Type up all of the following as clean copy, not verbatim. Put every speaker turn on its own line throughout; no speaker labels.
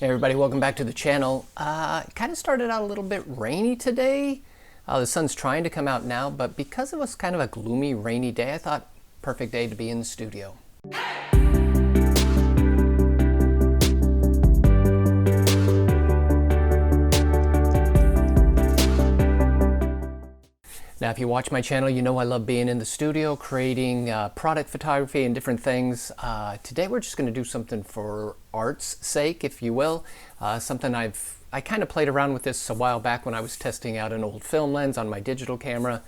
Hey everybody, welcome back to the channel. It kind of started out a little bit rainy today. The sun's trying to come out now, but because it was kind of a gloomy, rainy day, I thought perfect day to be in the studio. Now, if you watch my channel, you know I love being in the studio, creating product photography and different things. Today we're just going to do something for art's sake, if you will. Something I kind of played around with this a while back when I was testing out an old film lens on my digital camera.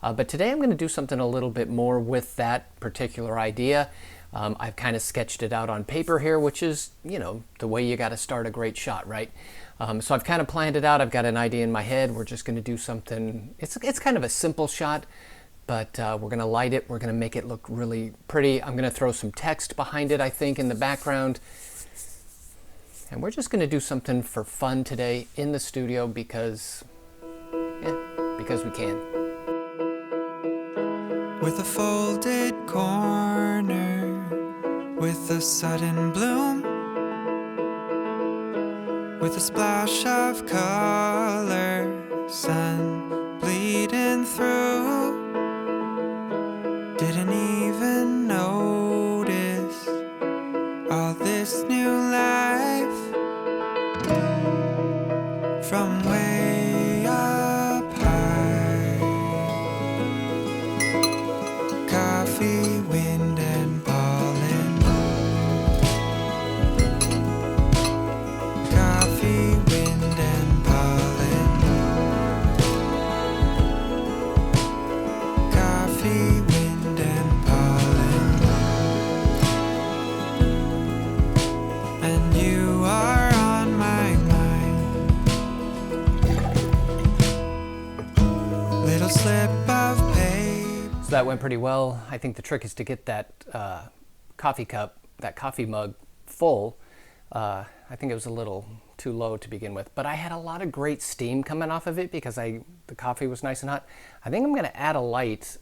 But today I'm going to do something a little bit more with that particular idea. I've kind of sketched it out on paper here, which is, you know, the way you got to start a great shot, right? So I've kind of planned it out. I've got an idea in my head. We're just going to do something. It's kind of a simple shot, but we're going to light it. We're going to make it look really pretty. I'm going to throw some text behind it, I think, in the background. And we're just going to do something for fun today in the studio because we can.
With a folded corner, with a sudden bloom, with a splash of color, sun bleeding through. Didn't even notice all this new life from way up high. Coffee, wind, and pollen. Coffee, wind, and pollen. Coffee, wind, and pollen. And you are on my mind. Little slip of paper.
So that went pretty well. I think the trick is to get that coffee cup, that coffee mug full. I think it was a little too low to begin with, but I had a lot of great steam coming off of it because the coffee was nice and hot. I think I'm going to add a light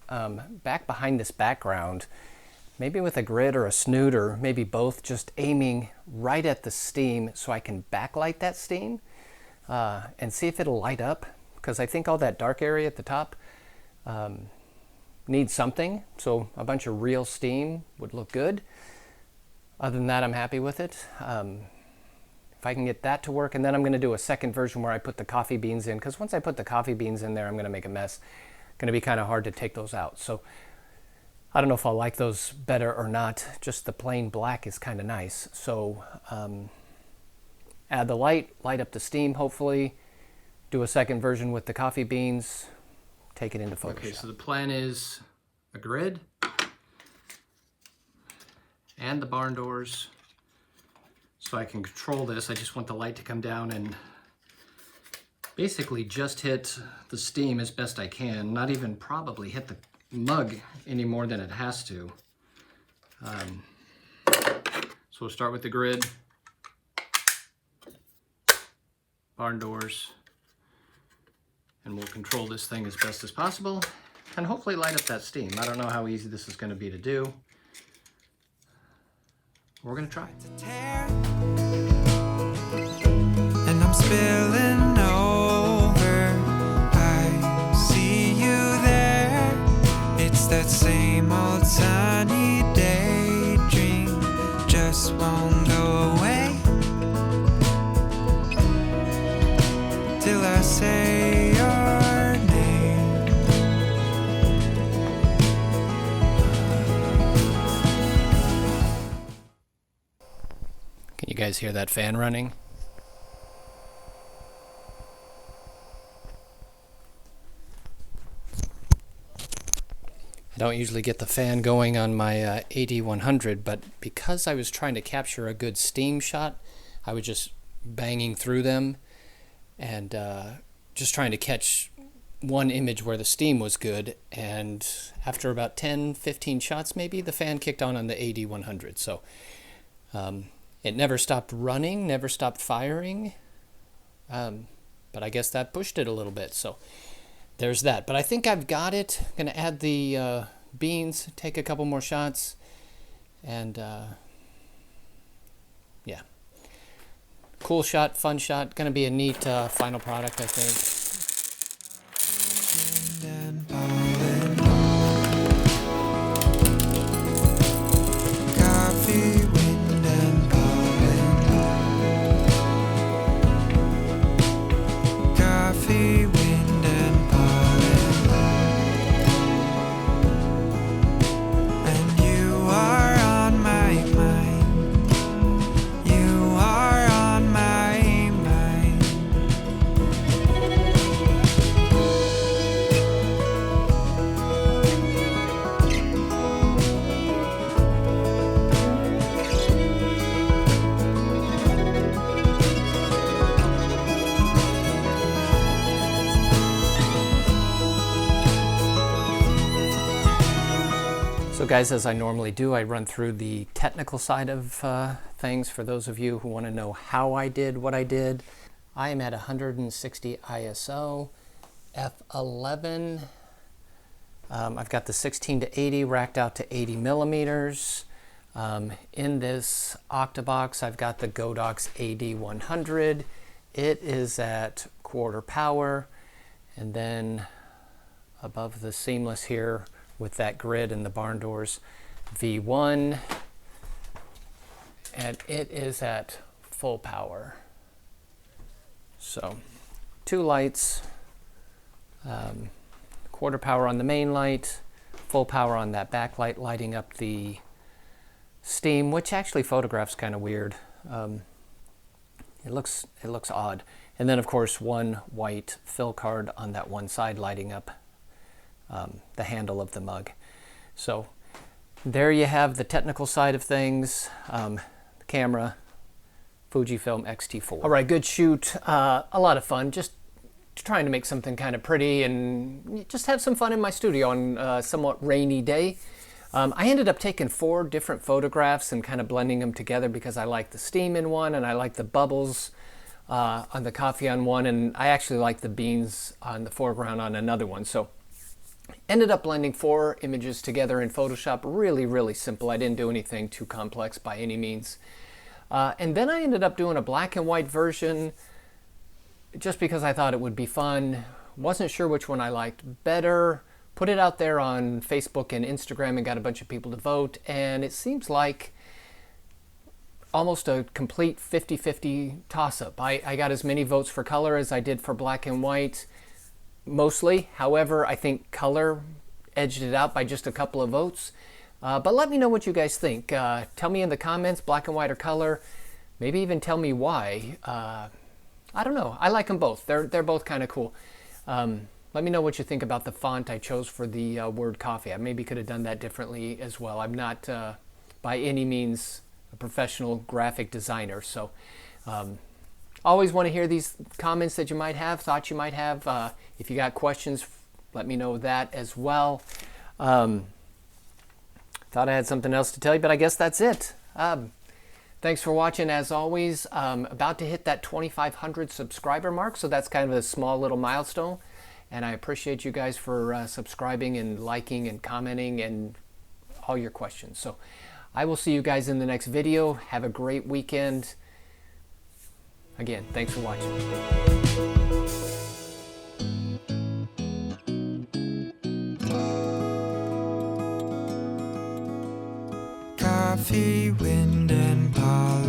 back behind this background, maybe with a grid or a snoot or maybe both, just aiming right at the steam so I can backlight that steam and see if it'll light up, because I think all that dark area at the top needs something, so a bunch of real steam would look good. Other than that, I'm happy with it. If I can get that to work, and then I'm going to do a second version where I put the coffee beans in, because once I put the coffee beans in there, I'm going to make a mess. Going to be kind of hard to take those out. So I don't know if I'll like those better or not. Just the plain black is kind of nice. So add the light up the steam, hopefully. Do a second version with the coffee beans. Take it into Photoshop. Okay, so the plan is a grid and the barn doors, so I can control this. I just want the light to come down and basically just hit the steam as best I can, not even probably hit the mug any more than it has to. So we'll start with the grid, barn doors, and we'll control this thing as best as possible and hopefully light up that steam. I don't know how easy this is going to be to do. We're going to try.
And I'm spilling over. I see you there. It's that same old sunny daydream, just won't go away till I say your name.
Can you guys hear that fan running? I don't usually get the fan going on my AD100, but because I was trying to capture a good steam shot, I was just banging through them and just trying to catch one image where the steam was good. And after about 10-15 shots maybe, the fan kicked on the AD100. So it never stopped running, never stopped firing, but I guess that pushed it a little bit. So there's that. But I think I've got it. I'm going to add the beans, take a couple more shots, and yeah. Cool shot, fun shot. Going to be a neat final product, I think.
and pollen. Coffee, wind, and pollen. Coffee, wind, and pollen. And you are on my mind. You are on my mind.
So guys, as I normally do, I run through the technical side of things for those of you who want to know how I did what I did. I am at 160 ISO, f11. I've got the 16 to 80 racked out to 80 millimeters. In this Octabox, I've got the Godox AD100. It is at quarter power, and then above the seamless here with that grid and the barn doors, V1, and it is at full power. So 2 lights, quarter power on the main light, full power on that backlight, lighting up the steam, which actually photographs kind of weird. It looks odd. And then of course 1 white fill card on that one side lighting up the handle of the mug. So there you have the technical side of things. The camera, Fujifilm X-T4. All right, good shoot. A lot of fun. Just trying to make something kind of pretty and just have some fun in my studio on a somewhat rainy day. I ended up taking 4 different photographs and kind of blending them together because I like the steam in one and I like the bubbles on the coffee on one, and I actually like the beans on the foreground on another one. So ended up blending 4 images together in Photoshop. Really simple. I didn't do anything too complex by any means. And then I ended up doing a black and white version just because I thought it would be fun. Wasn't sure which one I liked better. Put it out there on Facebook and Instagram and got a bunch of people to vote, and it seems like almost a complete 50-50 toss-up. I got as many votes for color as I did for black and white, mostly. However, I think color edged it out by just a couple of votes. But let me know what you guys think. Tell me in the comments, black and white or color. Maybe even tell me why. I don't know. I like them both. They're both kind of cool. Let me know what you think about the font I chose for the word coffee. I maybe could have done that differently as well. I'm not by any means a professional graphic designer, so always want to hear these comments that you might have, thoughts you might have. If you got questions, let me know that as well. Thought I had something else to tell you, but I guess that's it. Thanks for watching as always. About to hit that 2,500 subscriber mark, so that's kind of a small little milestone. And I appreciate you guys for subscribing and liking and commenting and all your questions. So I will see you guys in the next video. Have a great weekend. Again, thanks for watching.
Coffee, wind, and pollen.